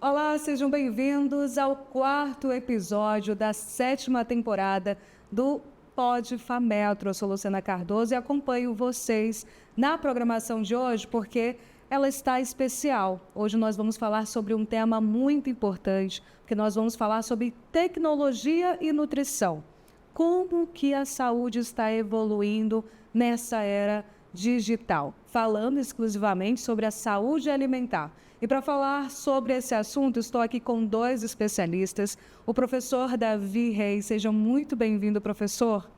Olá, sejam bem-vindos ao quarto episódio da 7ª temporada do Pod Fametro. Eu sou Luciana Cardoso e acompanho vocês na programação de hoje porque ela está especial. Hoje nós vamos falar sobre um tema muito importante, porque nós vamos falar sobre tecnologia e nutrição. Como que a saúde está evoluindo nessa era digital? Falando exclusivamente sobre a saúde alimentar. E para falar sobre esse assunto, estou aqui com dois especialistas. O professor Davi Reis. Seja muito bem-vindo, professor.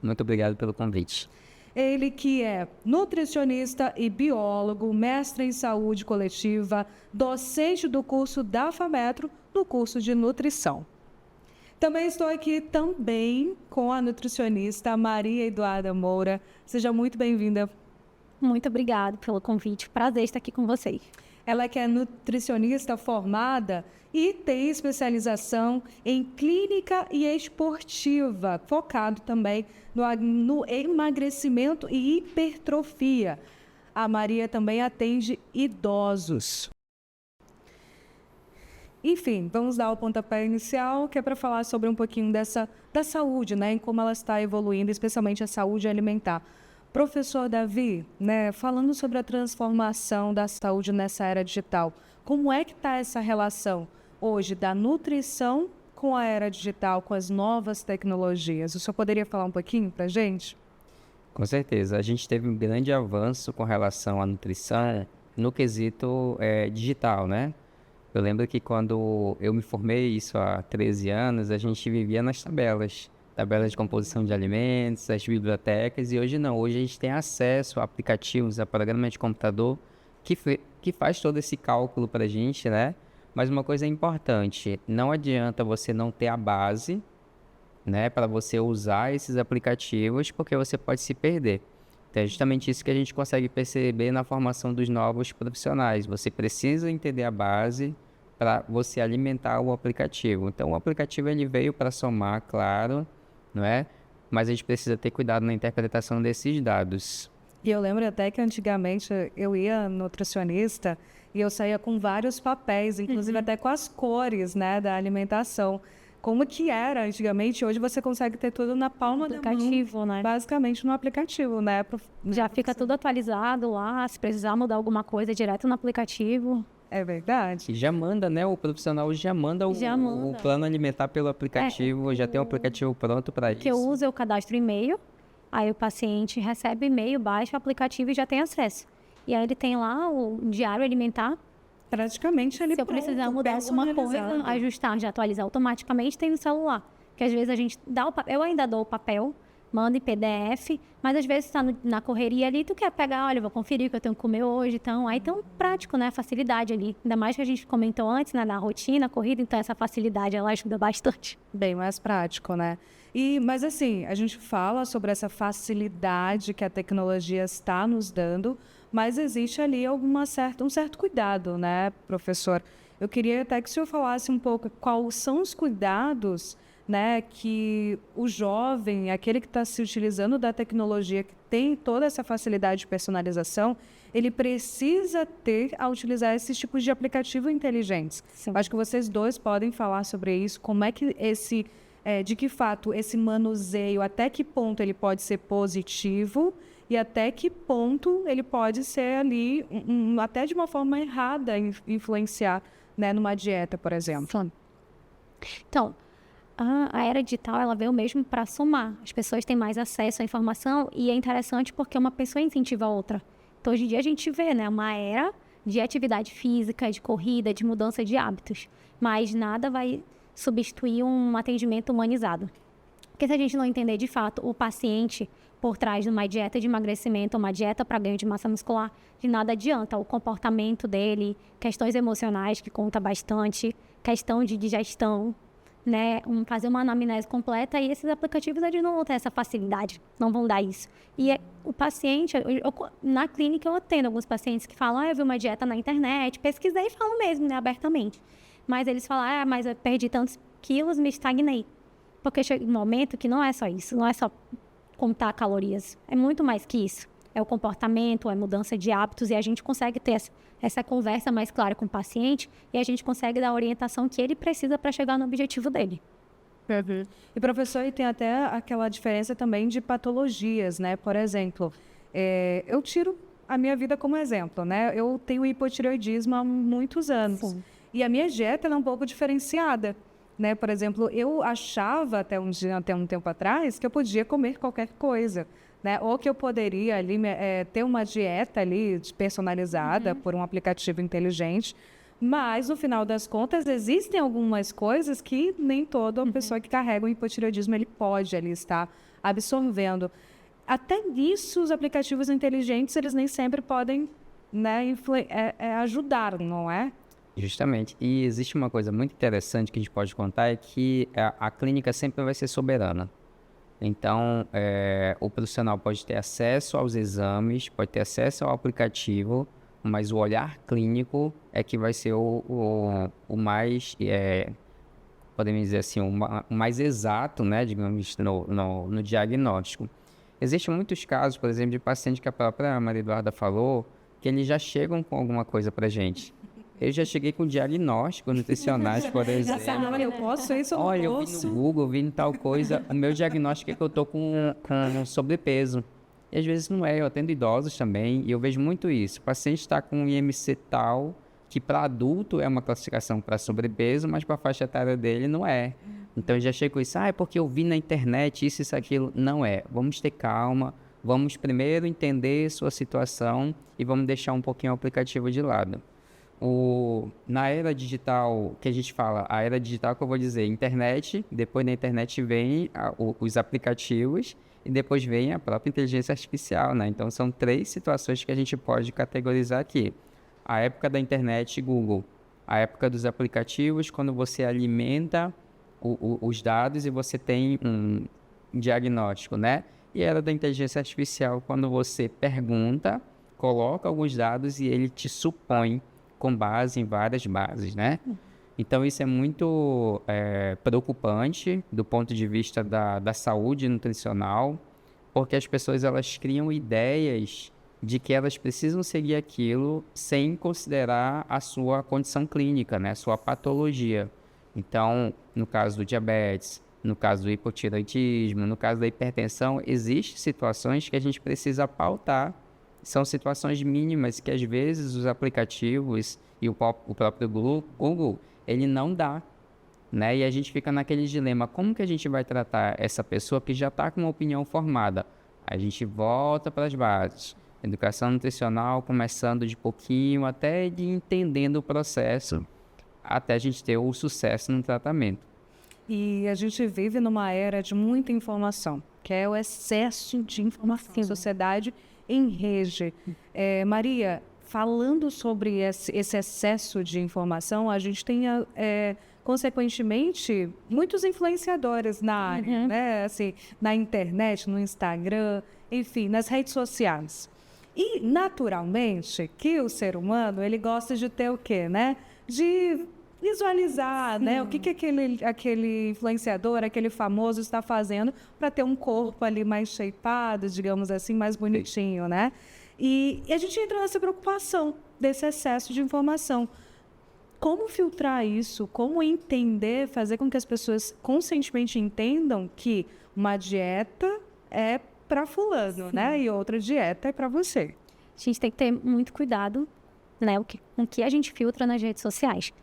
Muito obrigado pelo convite. Ele que é nutricionista e biólogo, mestre em saúde coletiva, docente do curso da Fametro, no curso de nutrição. Também estou aqui com a nutricionista Maria Eduarda Moura. Seja muito bem-vinda. Muito obrigada pelo convite. Prazer estar aqui com vocês. Ela que é nutricionista formada e tem especialização em clínica e esportiva, focado também no emagrecimento e hipertrofia. A Maria também atende idosos. Enfim, vamos dar o pontapé inicial, que é para falar sobre um pouquinho da saúde, né, em como ela está evoluindo, especialmente a saúde alimentar. Professor Davi, falando sobre a transformação da saúde nessa era digital, como é que está essa relação hoje da nutrição com a era digital, com as novas tecnologias? O senhor poderia falar um pouquinho para a gente? Com certeza. A gente teve um grande avanço com relação à nutrição no quesito digital, né? Eu lembro que quando eu me formei, isso há 13 anos, a gente vivia nas tabelas de composição de alimentos, as bibliotecas, e hoje não. Hoje a gente tem acesso a aplicativos, a programas de computador que faz todo esse cálculo para a gente, né? Mas uma coisa importante, não adianta você não ter a base, né, para você usar esses aplicativos, porque você pode se perder. Então é justamente isso que a gente consegue perceber na formação dos novos profissionais. Você precisa entender a base para você alimentar o aplicativo. Então o aplicativo ele veio para somar, claro, não é? Mas a gente precisa ter cuidado na interpretação desses dados. E eu lembro até que antigamente eu ia nutricionista e eu saía com vários papéis, inclusive até com as cores, né, da alimentação. Como que era antigamente, hoje você consegue ter tudo na palma da mão, né? Basicamente no aplicativo, né? Já fica tudo atualizado lá, se precisar mudar alguma coisa direto no aplicativo. É verdade. E já manda, né? O profissional já manda o plano alimentar pelo aplicativo, já tem um aplicativo pronto para isso. O que eu uso, eu cadastro e-mail, aí o paciente recebe e-mail, baixa o aplicativo e já tem acesso. E aí ele tem lá o diário alimentar. Praticamente ali. Se eu precisar mudar alguma coisa, ajustar, já atualizar automaticamente, tem no celular. Porque às vezes a gente dá o papel, eu ainda dou o papel, mando em PDF, mas às vezes está na correria ali, tu quer pegar, olha, vou conferir o que eu tenho que comer hoje, então, aí tem um prático, né, facilidade ali. Ainda mais que a gente comentou antes, né, na rotina, corrida, então essa facilidade, ela ajuda bastante. Bem mais prático, né? Mas assim, a gente fala sobre essa facilidade que a tecnologia está nos dando, mas existe ali um certo cuidado, né, professor? Eu queria até que o senhor falasse um pouco quais são os cuidados, né, que o jovem, aquele que está se utilizando da tecnologia, que tem toda essa facilidade de personalização, ele precisa ter a utilizar esses tipos de aplicativo inteligentes. Acho que vocês dois podem falar sobre isso, como é que de que fato esse manuseio, até que ponto ele pode ser positivo e até que ponto ele pode ser ali, até de uma forma errada, influenciar, né, numa dieta, por exemplo. Então, a era digital, ela veio mesmo para somar. As pessoas têm mais acesso à informação e é interessante porque uma pessoa incentiva a outra. Então, hoje em dia a gente vê, né, uma era de atividade física, de corrida, de mudança de hábitos. Mas nada vai substituir um atendimento humanizado. Porque se a gente não entender de fato o paciente por trás de uma dieta de emagrecimento, uma dieta para ganho de massa muscular, de nada adianta. O comportamento dele, questões emocionais que conta bastante, questão de digestão, né, fazer uma anamnese completa, e esses aplicativos eles não vão ter essa facilidade, não vão dar isso. E o paciente, na clínica eu atendo alguns pacientes que falam, eu vi uma dieta na internet, pesquisei e falo mesmo, né, abertamente. Mas eles falam, mas eu perdi tantos quilos, me estagnei. Porque chega um momento que não é só isso, não é só contar calorias, é muito mais que isso. é o comportamento, é mudança de hábitos, e a gente consegue ter essa conversa mais clara com o paciente e a gente consegue dar a orientação que ele precisa para chegar no objetivo dele. E, professor, e tem até aquela diferença também de patologias, né? Por exemplo, eu tiro a minha vida como exemplo, né? Eu tenho hipotireoidismo há muitos anos. Sim. E a minha dieta ela é um pouco diferenciada, né? Por exemplo, eu achava até um tempo atrás que eu podia comer qualquer coisa, né? Ou que eu poderia ali ter uma dieta ali personalizada por um aplicativo inteligente. Mas, no final das contas, existem algumas coisas que nem toda pessoa que carrega o hipotireoidismo ele pode ali estar absorvendo. Até nisso, os aplicativos inteligentes, eles nem sempre podem, né, ajudar, não é? Justamente. E existe uma coisa muito interessante que a gente pode contar, é que a clínica sempre vai ser soberana. Então, o profissional pode ter acesso aos exames, pode ter acesso ao aplicativo, mas o olhar clínico é que vai ser o mais, podemos dizer assim, o mais exato, né, digamos, no diagnóstico. Existem muitos casos, por exemplo, de pacientes que a própria Maria Eduarda falou, que eles já chegam com alguma coisa pra gente. Eu já cheguei com diagnóstico nutricionais, por exemplo. Olha, eu posso isso, eu não Olha, eu posso. vi no Google, vi em tal coisa. O meu diagnóstico é que eu tô com sobrepeso. E às vezes não é, eu atendo idosos também, e eu vejo muito isso. O paciente está com um IMC tal, que para adulto é uma classificação para sobrepeso, mas para a faixa etária dele não é. Então eu já chego com isso, é porque eu vi na internet isso, aquilo. Não é. Vamos ter calma, vamos primeiro entender sua situação e vamos deixar um pouquinho o aplicativo de lado. Na era digital, que a gente fala, a era digital que eu vou dizer, internet, depois da internet vem os aplicativos e depois vem a própria inteligência artificial, né? Então são 3 situações que a gente pode categorizar aqui. A época da internet, Google. A época dos aplicativos, quando você alimenta os dados e você tem um diagnóstico, né? E a era da inteligência artificial, quando você pergunta, coloca alguns dados e ele te supõe com base em várias bases, né? Então isso é muito preocupante do ponto de vista da saúde nutricional, porque as pessoas elas criam ideias de que elas precisam seguir aquilo sem considerar a sua condição clínica, né? A sua patologia. Então, no caso do diabetes, no caso do hipotireoidismo, no caso da hipertensão, existem situações que a gente precisa pautar. São situações mínimas que, às vezes, os aplicativos e o próprio Google, ele não dá, né? E a gente fica naquele dilema, como que a gente vai tratar essa pessoa que já está com uma opinião formada? A gente volta para as bases. Educação nutricional, começando de pouquinho, até de entendendo o processo, até a gente ter o sucesso no tratamento. E a gente vive numa era de muita informação, que é o excesso de informação. A sociedade em rede. Maria, falando sobre esse excesso de informação, a gente tem, consequentemente, muitos influenciadores na área, né? Assim, na internet, no Instagram, enfim, nas redes sociais. E, naturalmente, que o ser humano, ele gosta de ter o quê, né? De visualizar, né? O que aquele influenciador, aquele famoso está fazendo para ter um corpo ali mais shapeado, digamos assim, mais bonitinho, né? E a gente entra nessa preocupação desse excesso de informação. Como filtrar isso? Como entender, fazer com que as pessoas conscientemente entendam que uma dieta é para fulano, né? E outra dieta é para você. A gente tem que ter muito cuidado, né, com o que a gente filtra nas redes sociais.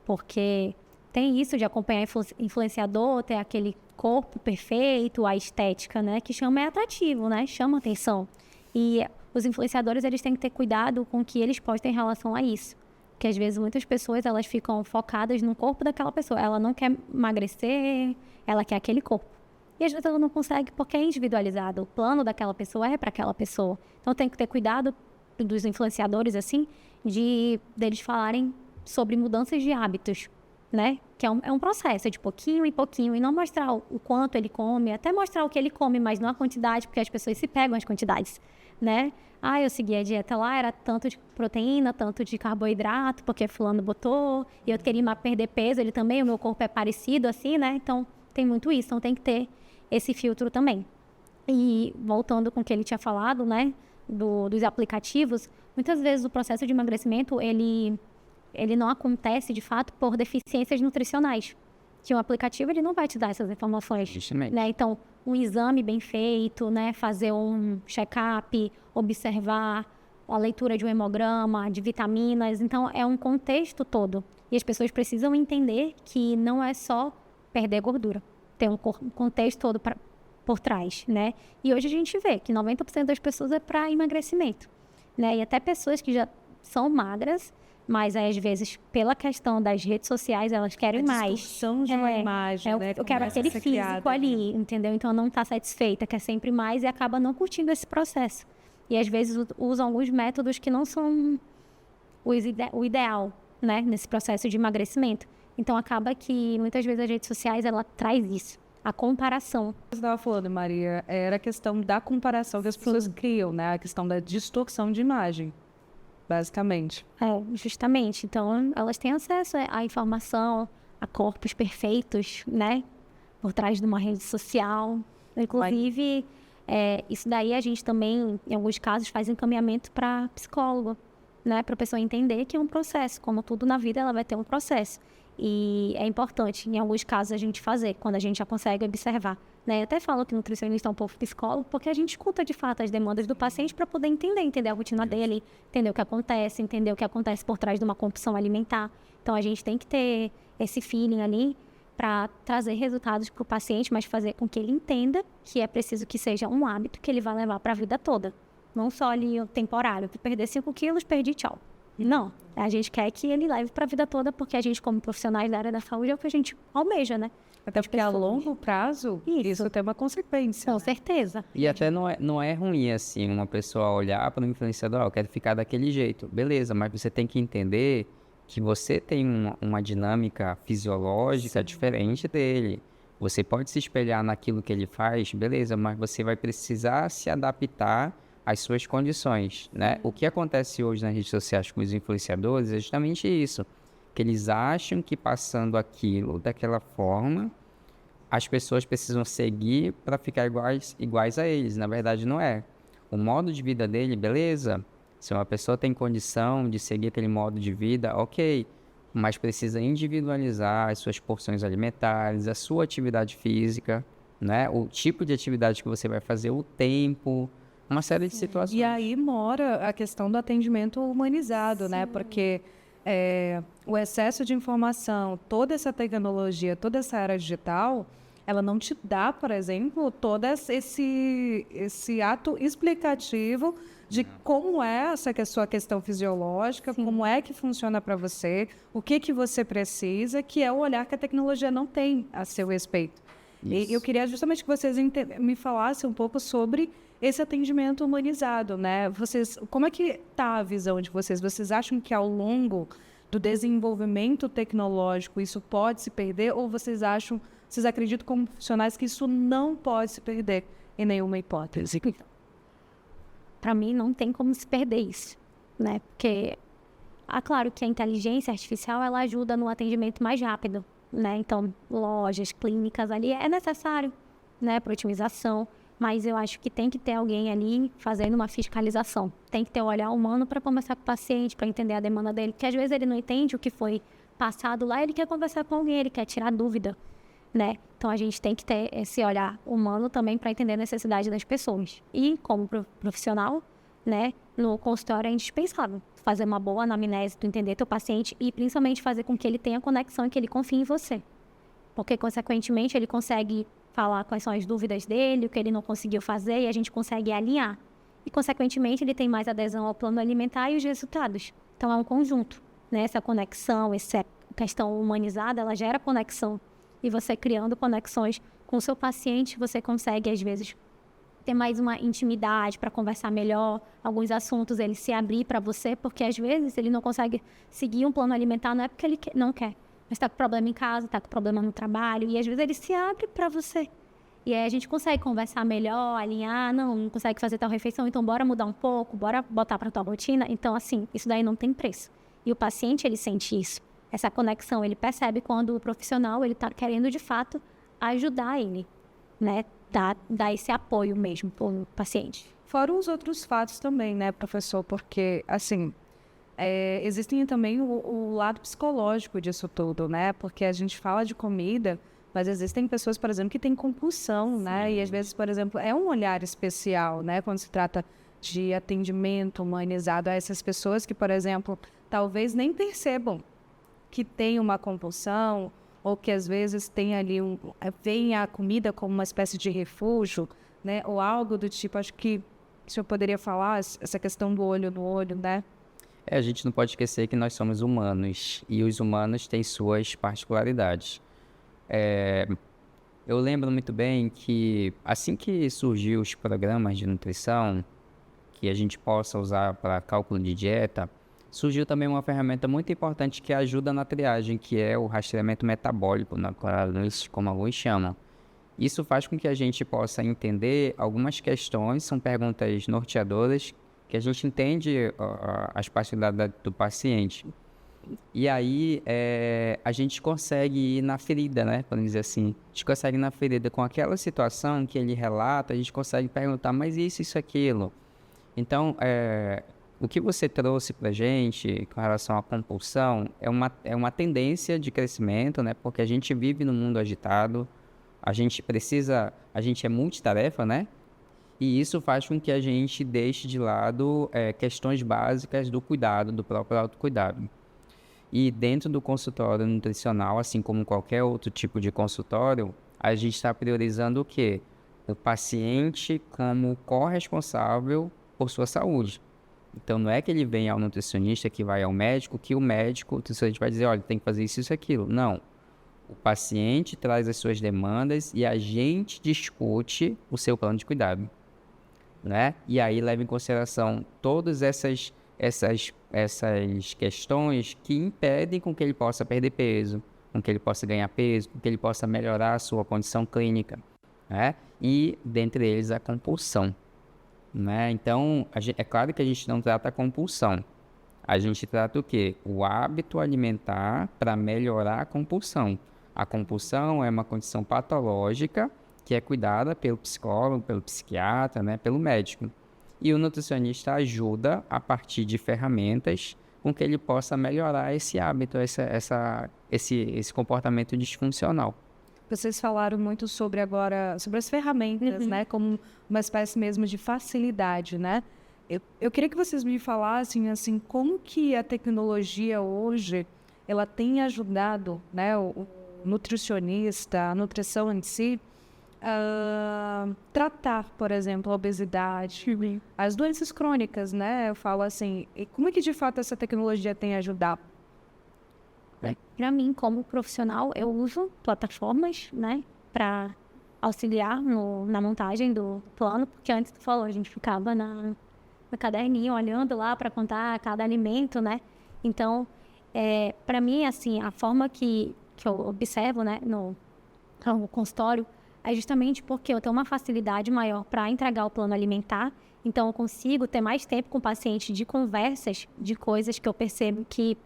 Porque tem isso de acompanhar influenciador, ter aquele corpo perfeito, a estética, né, que é atrativo, né, chama atenção. E os influenciadores, eles têm que ter cuidado com o que eles postam em relação a isso. Porque às vezes muitas pessoas, elas ficam focadas no corpo daquela pessoa. Ela não quer emagrecer, ela quer aquele corpo. E às vezes ela não consegue porque é individualizado. O plano daquela pessoa é para aquela pessoa. Então tem que ter cuidado dos influenciadores, assim, deles falarem sobre mudanças de hábitos, né? Que é um processo, de pouquinho em pouquinho, e não mostrar o quanto ele come, até mostrar o que ele come, mas não a quantidade, porque as pessoas se pegam as quantidades, né? Eu segui a dieta lá, era tanto de proteína, tanto de carboidrato, porque fulano botou, e eu queria perder peso, ele também, o meu corpo é parecido assim, né? Então, tem muito isso, então tem que ter esse filtro também. E voltando com o que ele tinha falado, né? dos aplicativos, muitas vezes o processo de emagrecimento, ele não acontece, de fato, por deficiências nutricionais. Que o aplicativo, ele não vai te dar essas informações. Justamente. Né? Então, um exame bem feito, né? Fazer um check-up, observar a leitura de um hemograma, de vitaminas. Então, é um contexto todo. E as pessoas precisam entender que não é só perder gordura. Tem um contexto todo por trás, né? E hoje a gente vê que 90% das pessoas é para emagrecimento, né? E até pessoas que já são magras, mas às vezes, pela questão das redes sociais, elas querem mais. Distorção de uma imagem, né? Eu quero aquele físico ali, entendeu? Então, não está satisfeita, quer sempre mais e acaba não curtindo esse processo. E às vezes usam alguns métodos que não são o ideal, né? Nesse processo de emagrecimento. Então, acaba que muitas vezes as redes sociais, ela traz isso, a comparação. Você estava falando, Maria, era a questão da comparação que as pessoas criam, né? A questão da distorção de imagem. Basicamente. Justamente. Então, elas têm acesso à informação, a corpos perfeitos, né? Por trás de uma rede social. Inclusive, isso daí a gente também, em alguns casos, faz encaminhamento para psicólogo, né? Para a pessoa entender que é um processo. Como tudo na vida, ela vai ter um processo. E é importante, em alguns casos, a gente fazer, quando a gente já consegue observar. Né? Eu até falo que nutricionista é um pouco psicólogo, porque a gente escuta de fato as demandas do paciente para poder entender a rotina dele, entender o que acontece por trás de uma compulsão alimentar. Então, a gente tem que ter esse feeling ali para trazer resultados para o paciente, mas fazer com que ele entenda que é preciso que seja um hábito que ele vai levar para a vida toda. Não só ali o temporário, perder 5 quilos, perdi, tchau. Não, a gente quer que ele leve para a vida toda, porque a gente, como profissionais da área da saúde, é o que a gente almeja, né? Até porque a longo prazo, isso tem uma consequência. Com certeza. E até não é ruim, assim, uma pessoa olhar para um influenciador, eu quero ficar daquele jeito. Beleza, mas você tem que entender que você tem uma dinâmica fisiológica diferente dele. Você pode se espelhar naquilo que ele faz, beleza, mas você vai precisar se adaptar às suas condições, né? O que acontece hoje nas redes sociais com os influenciadores é justamente isso. Que eles acham que passando aquilo daquela forma, as pessoas precisam seguir para ficar iguais a eles. Na verdade, não é. O modo de vida dele, beleza. Se uma pessoa tem condição de seguir aquele modo de vida, ok. Mas precisa individualizar as suas porções alimentares, a sua atividade física, né? O tipo de atividade que você vai fazer, o tempo, uma série de situações. E aí mora a questão do atendimento humanizado, né? Porque o excesso de informação, toda essa tecnologia, toda essa era digital, ela não te dá, por exemplo, todo esse ato explicativo de como é essa sua questão fisiológica, como é que funciona para você, o que você precisa, que é o olhar que a tecnologia não tem a seu respeito. E eu queria justamente que vocês me falassem um pouco sobre esse atendimento humanizado, né? Como é que está a visão de vocês? Vocês acham que ao longo do desenvolvimento tecnológico isso pode se perder? Ou vocês acreditam como profissionais que isso não pode se perder em nenhuma hipótese? Para mim, não tem como se perder isso, né? Porque, claro que a inteligência artificial, ela ajuda no atendimento mais rápido, né? Então, lojas, clínicas ali é necessário, né? Para otimização. Mas eu acho que tem que ter alguém ali fazendo uma fiscalização. Tem que ter o olhar humano para conversar com o paciente, para entender a demanda dele. Porque às vezes ele não entende o que foi passado lá, ele quer conversar com alguém, ele quer tirar dúvida, né? Então a gente tem que ter esse olhar humano também para entender a necessidade das pessoas. E como profissional, né, no consultório é indispensável fazer uma boa anamnese, tu entender teu paciente e principalmente fazer com que ele tenha conexão e que ele confie em você. Porque, consequentemente, ele consegue falar quais são as dúvidas dele, o que ele não conseguiu fazer, e a gente consegue alinhar. E, consequentemente, ele tem mais adesão ao plano alimentar e os resultados. Então, é um conjunto, né? Essa conexão, essa questão humanizada, ela gera conexão. E você criando conexões com o seu paciente, você consegue, às vezes, ter mais uma intimidade para conversar melhor, alguns assuntos ele se abrir para você, porque, às vezes, ele não consegue seguir um plano alimentar, não é porque ele não quer. Mas está com problema em casa, está com problema no trabalho, e às vezes ele se abre para você. E aí a gente consegue conversar melhor, alinhar, não consegue fazer tal refeição, então bora mudar um pouco, bora botar para tua rotina. Então, assim, isso daí não tem preço. E o paciente, ele sente isso. Essa conexão, ele percebe quando o profissional, ele está querendo, de fato, ajudar ele, né? Dar esse apoio mesmo para o paciente. Fora os outros fatos também, né, professor? Porque, assim, existem também o lado psicológico disso tudo, né? Porque a gente fala de comida, mas existem pessoas, por exemplo, que têm compulsão, né? E às vezes, por exemplo, é um olhar especial, né? Quando se trata de atendimento humanizado a essas pessoas que, por exemplo, talvez nem percebam que tem uma compulsão ou que às vezes tem ali vem a comida como uma espécie de refúgio, né? Ou algo do tipo, acho que o senhor poderia falar essa questão do olho no olho, né? A gente não pode esquecer que nós somos humanos e os humanos têm suas particularidades. Eu lembro muito bem que assim que surgiu os programas de nutrição, que a gente possa usar para cálculo de dieta, surgiu também uma ferramenta muito importante que ajuda na triagem, que é o rastreamento metabólico, como alguns chamam. Isso faz com que a gente possa entender algumas questões, são perguntas norteadoras, que a gente entende as particularidades do paciente. E aí a gente consegue ir na ferida, né? Podemos dizer assim. A gente consegue ir na ferida com aquela situação que ele relata, a gente consegue perguntar, mas isso, aquilo. Então, o que você trouxe para a gente com relação à compulsão é uma tendência de crescimento, né? Porque a gente vive num mundo agitado, a gente é multitarefa, né? E isso faz com que a gente deixe de lado questões básicas do cuidado, do próprio autocuidado. E dentro do consultório nutricional, assim como qualquer outro tipo de consultório, a gente está priorizando o quê? O paciente como corresponsável por sua saúde. Então, não é que ele vem ao nutricionista, que vai ao médico, que o médico, o nutricionista vai dizer, olha, tem que fazer isso, aquilo. Não. O paciente traz as suas demandas e a gente discute o seu plano de cuidado, né? E aí leva em consideração todas essas questões que impedem com que ele possa perder peso, com que ele possa ganhar peso, com que ele possa melhorar a sua condição clínica, né? E, dentre eles, a compulsão, né? Então, é claro que a gente não trata a compulsão. A gente trata o quê? O hábito alimentar para melhorar a compulsão. A compulsão é uma condição patológica que é cuidada pelo psicólogo, pelo psiquiatra, né? Pelo médico. E o nutricionista ajuda a partir de ferramentas com que ele possa melhorar esse hábito, esse comportamento disfuncional. Vocês falaram muito sobre as ferramentas, né? Como uma espécie mesmo de facilidade, né? Eu queria que vocês me falassem, assim, como que a tecnologia hoje, ela tem ajudado, né? O nutricionista, a nutrição em si, a tratar, por exemplo, a obesidade, as doenças crônicas, né? Eu falo assim, e como é que de fato essa tecnologia tem ajudado? Para mim, como profissional, eu uso plataformas, né, para auxiliar na montagem do plano, porque antes tu falou, a gente ficava no caderninho olhando lá para contar cada alimento, né? Então, para mim, assim, a forma que eu observo, né, no consultório, é justamente porque eu tenho uma facilidade maior para entregar o plano alimentar, então eu consigo ter mais tempo com o paciente de conversas, de coisas que eu percebo que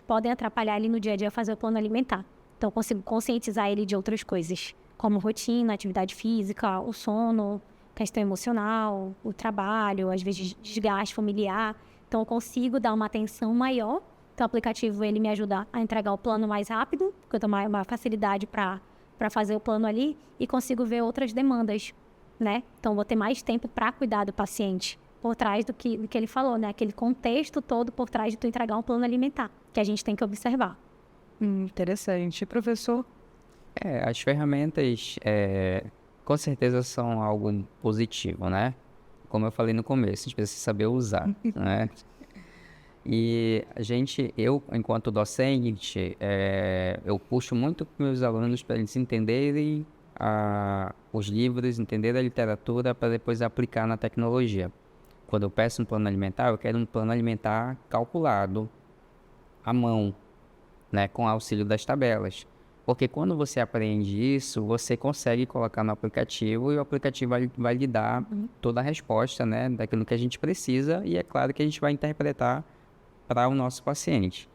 podem atrapalhar ele no dia a dia fazer o plano alimentar. Então eu consigo conscientizar ele de outras coisas, como rotina, atividade física, o sono, questão emocional, o trabalho, às vezes desgaste familiar. Então eu consigo dar uma atenção maior. Então o aplicativo ele me ajuda a entregar o plano mais rápido, porque eu tenho uma facilidade para fazer o plano ali e consigo ver outras demandas, né? Então vou ter mais tempo para cuidar do paciente por trás do que ele falou, né? Aquele contexto todo por trás de tu entregar um plano alimentar, que a gente tem que observar. Interessante. Professor? As ferramentas, com certeza são algo positivo, né? Como eu falei no começo, a gente precisa saber usar, né? E eu, enquanto docente, eu puxo muito para meus alunos para eles entenderem os livros, entenderem a literatura para depois aplicar na tecnologia. Quando eu peço um plano alimentar, eu quero um plano alimentar calculado, à mão, né, com auxílio das tabelas. Porque quando você aprende isso, você consegue colocar no aplicativo e o aplicativo vai lhe dar toda a resposta, né, daquilo que a gente precisa e é claro que a gente vai interpretar para o nosso paciente.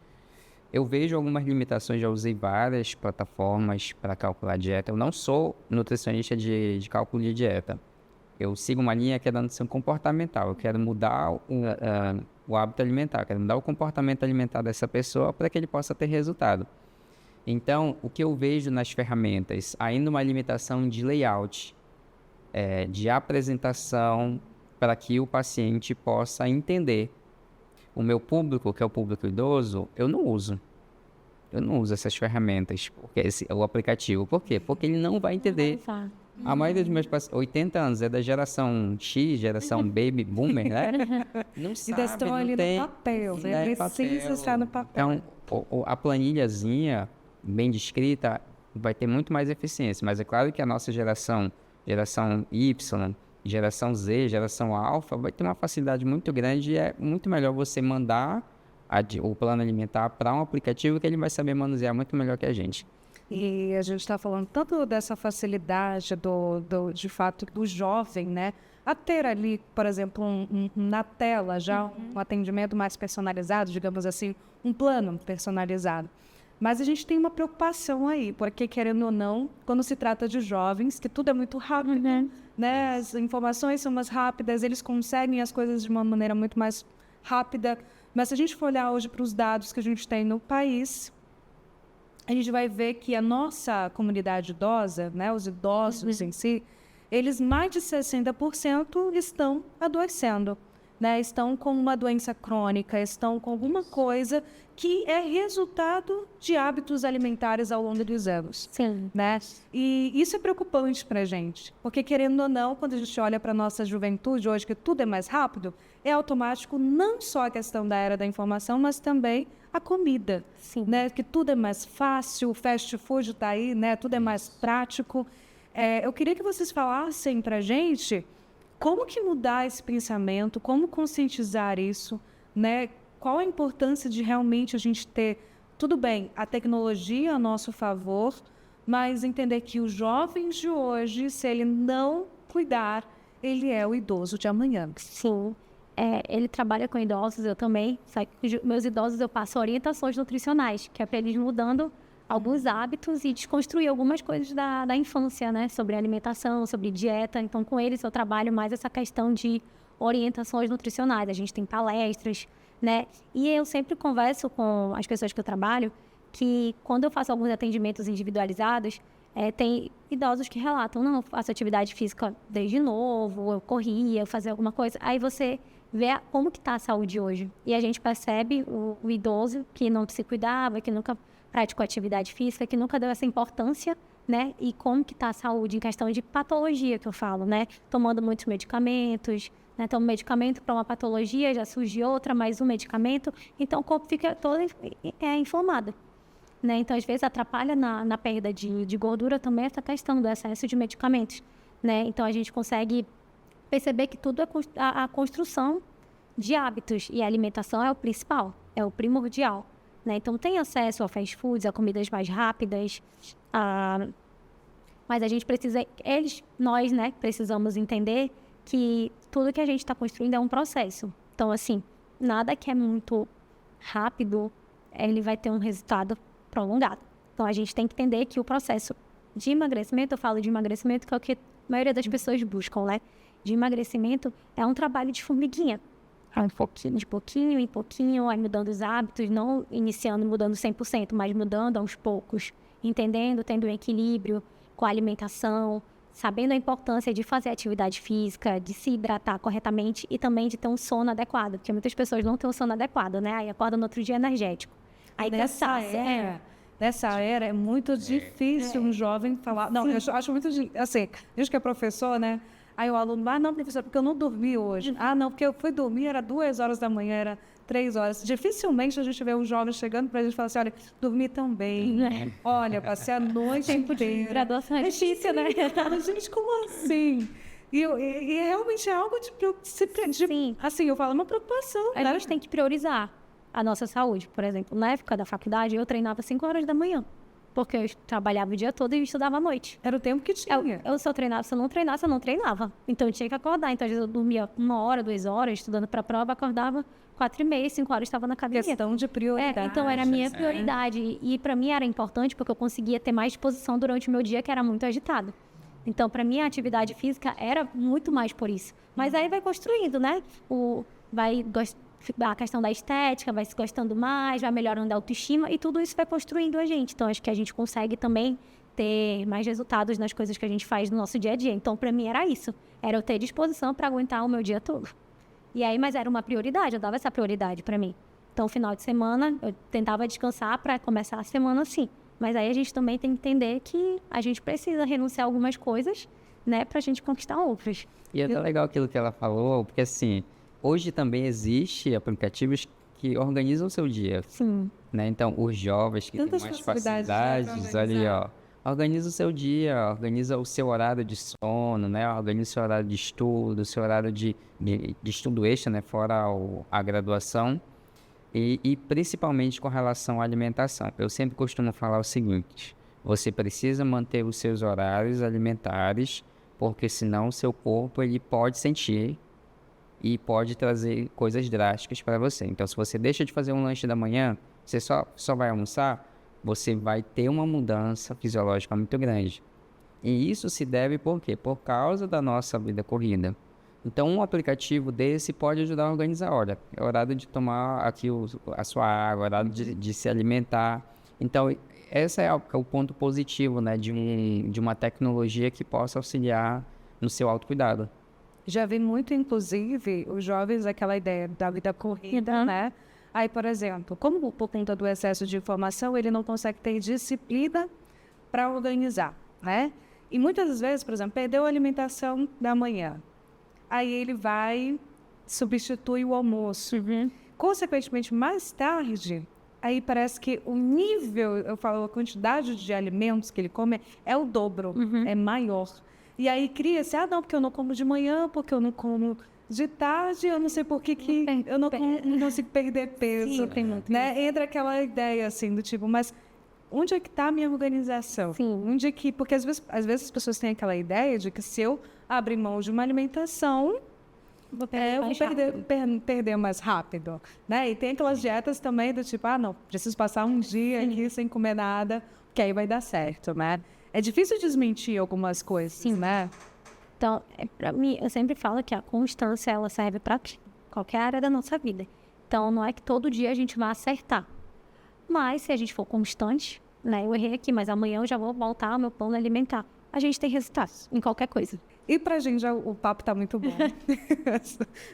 Eu vejo algumas limitações, já usei várias plataformas para calcular dieta. Eu não sou nutricionista de cálculo de dieta. eu sigo uma linha que é da nutrição comportamental. Eu quero mudar o hábito alimentar, eu quero mudar o comportamento alimentar dessa pessoa para que ele possa ter resultado. Então, o que eu vejo nas ferramentas, ainda uma limitação de layout, de apresentação, para que o paciente possa entender. O meu público, que é o público idoso, eu não uso. Eu não uso essas ferramentas, porque o aplicativo. Por quê? Porque ele não vai entender. A maioria dos meus pacientes, 80 anos, é da geração X, geração Baby Boomer, né? Não sabe, Ainda estão não ali tem, no papel, né? Precisa estar no papel. Então, a planilhazinha bem descrita vai ter muito mais eficiência. Mas é claro que a nossa geração Y, geração Z, geração Alpha, vai ter uma facilidade muito grande e é muito melhor você mandar o plano alimentar para um aplicativo que ele vai saber manusear muito melhor que a gente. E a gente está falando tanto dessa facilidade de fato do jovem, né? A ter ali, por exemplo, na tela já um atendimento mais personalizado, digamos assim, um plano personalizado. Mas a gente tem uma preocupação aí, porque querendo ou não, quando se trata de jovens, que tudo é muito rápido, né? As informações são mais rápidas, eles conseguem as coisas de uma maneira muito mais rápida. Mas se a gente for olhar hoje para os dados que a gente tem no país, a gente vai ver que a nossa comunidade idosa, né, os idosos em si, eles mais de 60% estão adoecendo, né? Estão com uma doença crônica, estão com alguma coisa que é resultado de hábitos alimentares ao longo dos anos. Sim. Né? E isso é preocupante para a gente, porque querendo ou não, quando a gente olha para a nossa juventude hoje, que tudo é mais rápido, é automático não só a questão da era da informação, mas também a comida. Sim. Né? Que tudo é mais fácil, o fast food está aí, né? Tudo é mais prático. Eu queria que vocês falassem para a gente como que mudar esse pensamento, como conscientizar isso, né? Qual a importância de realmente a gente ter, tudo bem, a tecnologia a nosso favor, mas entender que os jovens de hoje, se ele não cuidar, ele é o idoso de amanhã. Sim. Ele trabalha com idosos, eu também. Só que meus idosos eu passo orientações nutricionais, que é para eles mudando alguns hábitos e desconstruir algumas coisas da infância, né? Sobre alimentação, sobre dieta. Então, com eles eu trabalho mais essa questão de orientações nutricionais. A gente tem palestras, né? E eu sempre converso com as pessoas que eu trabalho que quando eu faço alguns atendimentos individualizados, tem idosos que relatam, não, eu faço atividade física desde novo, eu corria, eu fazia alguma coisa. Aí você vê como que está a saúde hoje. E a gente percebe o idoso que não se cuidava, que nunca praticou atividade física, que nunca deu essa importância, né? E como que está a saúde em questão de patologia, que eu falo, né? Tomando muitos medicamentos, né? Tomo medicamento para uma patologia, já surge outra, mais um medicamento. Então, o corpo fica todo inflamado, né? Então, às vezes, atrapalha na perda de gordura também essa questão do excesso de medicamentos, né? Então, a gente consegue perceber que tudo é a construção de hábitos e a alimentação é o principal, é o primordial, né? Então, tem acesso a fast foods, a comidas mais rápidas, mas a gente precisa, nós, né, precisamos entender que tudo que a gente está construindo é um processo. Então, assim, nada que é muito rápido, ele vai ter um resultado prolongado. Então, a gente tem que entender que o processo de emagrecimento, eu falo de emagrecimento, que é o que a maioria das pessoas buscam, né? De emagrecimento é um trabalho de formiguinha. De pouquinho em pouquinho, aí mudando os hábitos, não iniciando mudando 100%, mas mudando aos poucos, entendendo, tendo um equilíbrio com a alimentação, sabendo a importância de fazer atividade física, de se hidratar corretamente e também de ter um sono adequado, porque muitas pessoas não têm um sono adequado, né? Aí acorda no outro dia energético. Aí nessa era é muito difícil um jovem falar. Não, eu acho muito assim, diz que é professor, né? Aí o aluno, não, professor, porque eu não dormi hoje. Não, porque eu fui dormir, era 2 horas da manhã, era 3 horas. Dificilmente a gente vê um jovem chegando para a gente e falar assim, olha, dormi tão bem. Olha, passei a noite inteira. Graduação é difícil, né? Gente, como assim? E realmente é algo Sim. Assim, eu falo, é uma preocupação. A gente tem que priorizar a nossa saúde. Por exemplo, na época da faculdade, eu treinava 5 horas da manhã. Porque eu trabalhava o dia todo e estudava à noite. Era o tempo que tinha. Eu só treinava, se eu não treinasse, eu não treinava. Então, eu tinha que acordar. Então, às vezes, eu dormia 1 hora, 2 horas, estudando para a prova, acordava 4h30, 5 horas, estava na academia. Questão de prioridade. Então, era a minha prioridade. E, para mim, era importante porque eu conseguia ter mais disposição durante o meu dia, que era muito agitado. Então, para mim, a atividade física era muito mais por isso. Mas aí vai construindo, né? A questão da estética, vai se gostando mais, vai melhorando a autoestima e tudo isso vai construindo a gente. Então, acho que a gente consegue também ter mais resultados nas coisas que a gente faz no nosso dia a dia. Então, para mim, era isso. Era eu ter disposição para aguentar o meu dia todo. E aí, mas era uma prioridade, eu dava essa prioridade para mim. Então, final de semana, eu tentava descansar para começar a semana assim. Mas aí a gente também tem que entender que a gente precisa renunciar a algumas coisas, né, para a gente conquistar outras. E é tão legal aquilo que ela falou, porque assim, hoje também existe aplicativos que organizam o seu dia. Sim. Né? Então, os jovens que Tantas têm mais facilidades, né, facilidades, pra ali, organizar. ó, organiza o seu dia, organiza o seu horário de sono, né? Organiza o seu horário de estudo, o seu horário de estudo extra, né? Fora a graduação. E principalmente com relação à alimentação. Eu sempre costumo falar o seguinte: você precisa manter os seus horários alimentares, porque senão o seu corpo ele pode sentir e pode trazer coisas drásticas para você. Então, se você deixa de fazer um lanche da manhã, você só vai almoçar, você vai ter uma mudança fisiológica muito grande. E isso se deve por quê? Por causa da nossa vida corrida. Então, um aplicativo desse pode ajudar a organizar. Olha, é horário de tomar aqui a sua água, é horário de se alimentar. Então, esse é o ponto positivo, né, de uma tecnologia que possa auxiliar no seu autocuidado. Já vi muito, inclusive, os jovens, aquela ideia da vida corrida, né? Aí, por exemplo, como por conta do excesso de informação, ele não consegue ter disciplina para organizar, né? E muitas vezes, por exemplo, perdeu a alimentação da manhã. Aí ele vai, substitui o almoço. Consequentemente, mais tarde, aí parece que o nível, eu falo, a quantidade de alimentos que ele come é o dobro, é maior. E aí cria-se, não, porque eu não como de manhã, porque eu não como de tarde, eu não sei por que eu não consigo perder peso. Sim, tem muito né? Entra aquela ideia, assim, do tipo, mas onde é que está a minha organização? Sim. Onde é que... Porque às vezes as pessoas têm aquela ideia de que se eu abrir mão de uma alimentação, eu vou perder mais rápido, né? E tem aquelas dietas também do tipo, não, preciso passar um dia aqui sem comer nada, que aí vai dar certo, né? É difícil desmentir algumas coisas, né? Então, para mim, eu sempre falo que a constância, ela serve para qualquer área da nossa vida. Então, não é que todo dia a gente vai acertar. Mas, se a gente for constante, né? Eu errei aqui, mas amanhã eu já vou voltar ao meu plano alimentar. A gente tem resultados em qualquer coisa. E pra gente, o papo tá muito bom.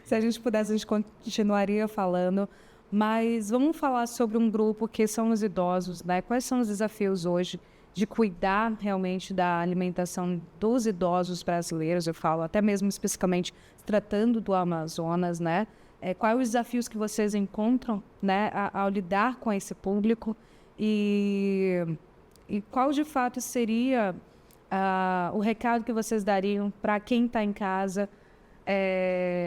Se a gente pudesse, a gente continuaria falando. Mas vamos falar sobre um grupo que são os idosos, né? Quais são os desafios hoje de cuidar realmente da alimentação dos idosos brasileiros? Eu falo até mesmo especificamente tratando do Amazonas, né? Quais os desafios que vocês encontram, né, ao lidar com esse público? E qual de fato seria o recado que vocês dariam para quem está em casa,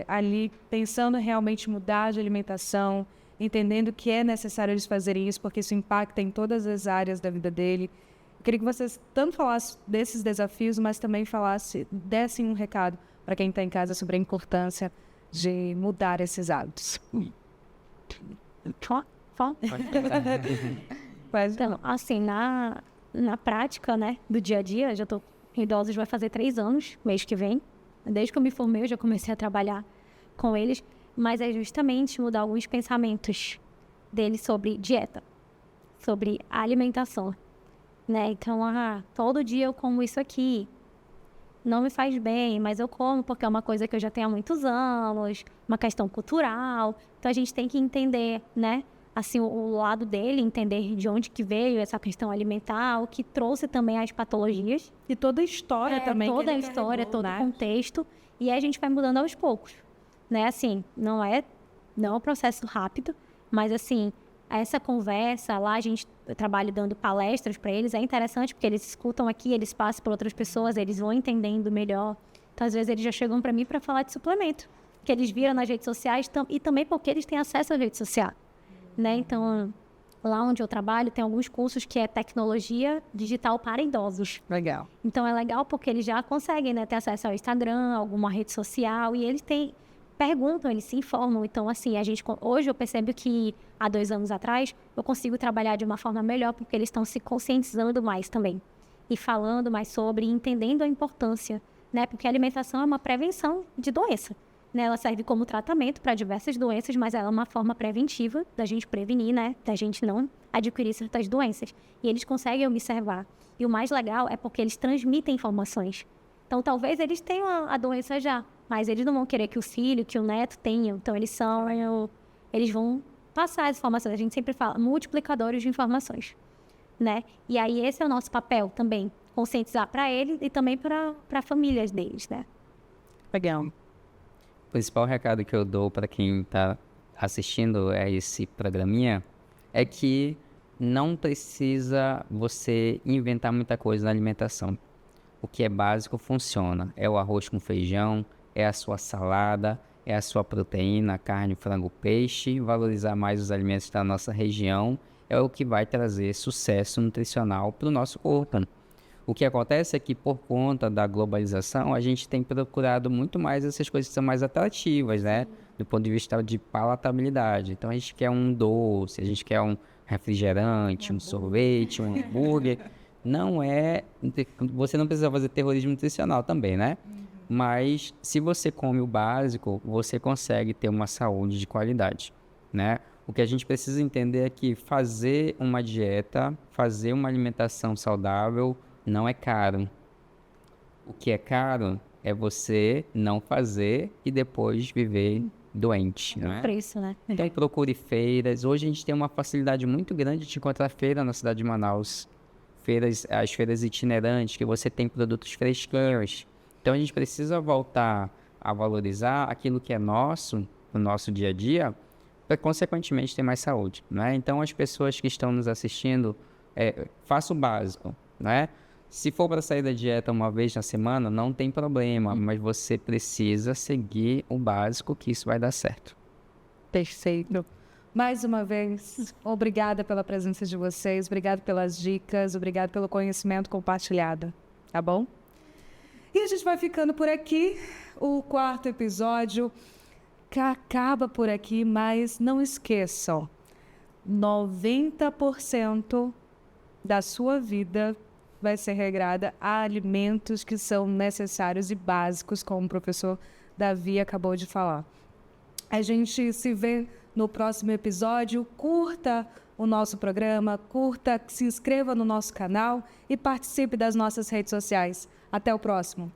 ali pensando em realmente mudar de alimentação, entendendo que é necessário eles fazerem isso, porque isso impacta em todas as áreas da vida dele? Eu queria que vocês tanto falassem desses desafios, mas também dessem um recado para quem está em casa sobre a importância de mudar esses hábitos. Então, assim, na prática, né, do dia a dia, já tô com idosos, vai fazer 3 anos, mês que vem. Desde que eu me formei, eu já comecei a trabalhar com eles, mas é justamente mudar alguns pensamentos deles sobre dieta, sobre alimentação, né? Então, todo dia eu como isso aqui, não me faz bem, mas eu como porque é uma coisa que eu já tenho há muitos anos, uma questão cultural. Então, a gente tem que entender, né, assim, o lado dele, entender de onde que veio essa questão alimentar, o que trouxe também as patologias. E toda a história também. Toda a história, todo o contexto. E aí a gente vai mudando aos poucos, né? Assim, não é um processo rápido, mas assim, essa conversa lá, eu trabalho dando palestras para eles, é interessante porque eles escutam aqui, eles passam por outras pessoas, eles vão entendendo melhor. Então, às vezes, eles já chegam para mim para falar de suplemento, que eles viram nas redes sociais e também porque eles têm acesso às redes sociais, né? Então, lá onde eu trabalho, tem alguns cursos que é tecnologia digital para idosos. Legal. Então, é legal porque eles já conseguem, né, ter acesso ao Instagram, alguma rede social, e eles perguntam, eles se informam. Então, assim, hoje eu percebo que há 2 anos atrás eu consigo trabalhar de uma forma melhor porque eles estão se conscientizando mais também. e falando mais sobre, e entendendo a importância, né? Porque a alimentação é uma prevenção de doença, né? Ela serve como tratamento para diversas doenças, mas ela é uma forma preventiva da gente prevenir, né? Da gente não adquirir certas doenças. E eles conseguem observar. E o mais legal é porque eles transmitem informações. Então, talvez eles tenham a doença já, mas eles não vão querer que o filho, que o neto tenham. Então, eles vão passar as informações. A gente sempre fala multiplicadores de informações, né? E aí, esse é o nosso papel também, conscientizar para eles e também para famílias deles, né? Legal. O principal recado que eu dou para quem está assistindo a esse programinha é que não precisa você inventar muita coisa na alimentação. O que é básico funciona. É o arroz com feijão, é a sua salada, é a sua proteína, carne, frango, peixe. Valorizar mais os alimentos da nossa região é o que vai trazer sucesso nutricional para o nosso corpo. O que acontece é que, por conta da globalização, a gente tem procurado muito mais essas coisas que são mais atrativas, né? Do ponto de vista de palatabilidade. Então, a gente quer um doce, a gente quer um refrigerante, um sorvete, um hambúrguer. Não é... Você não precisa fazer terrorismo nutricional também, né? Mas, se você come o básico, você consegue ter uma saúde de qualidade, né? O que a gente precisa entender é que fazer uma dieta, fazer uma alimentação saudável não é caro. O que é caro é você não fazer e depois viver doente, não é? Preço, né? Então procure feiras. Hoje a gente tem uma facilidade muito grande de encontrar feira na cidade de Manaus. As feiras itinerantes, que você tem produtos fresquinhos. Então a gente precisa voltar a valorizar aquilo que é nosso, no nosso dia a dia, para consequentemente ter mais saúde, né? Então as pessoas que estão nos assistindo, faça o básico, né? Se for para sair da dieta uma vez na semana, não tem problema, mas você precisa seguir o básico, que isso vai dar certo. Perfeito. Mais uma vez, obrigada pela presença de vocês, obrigado pelas dicas, obrigado pelo conhecimento compartilhado, tá bom? E a gente vai ficando por aqui, o 4º episódio que acaba por aqui, mas não esqueçam, 90% da sua vida vai ser regrada a alimentos que são necessários e básicos, como o professor Davi acabou de falar. A gente se vê no próximo episódio. Curta o nosso programa, se inscreva no nosso canal e participe das nossas redes sociais. Até o próximo.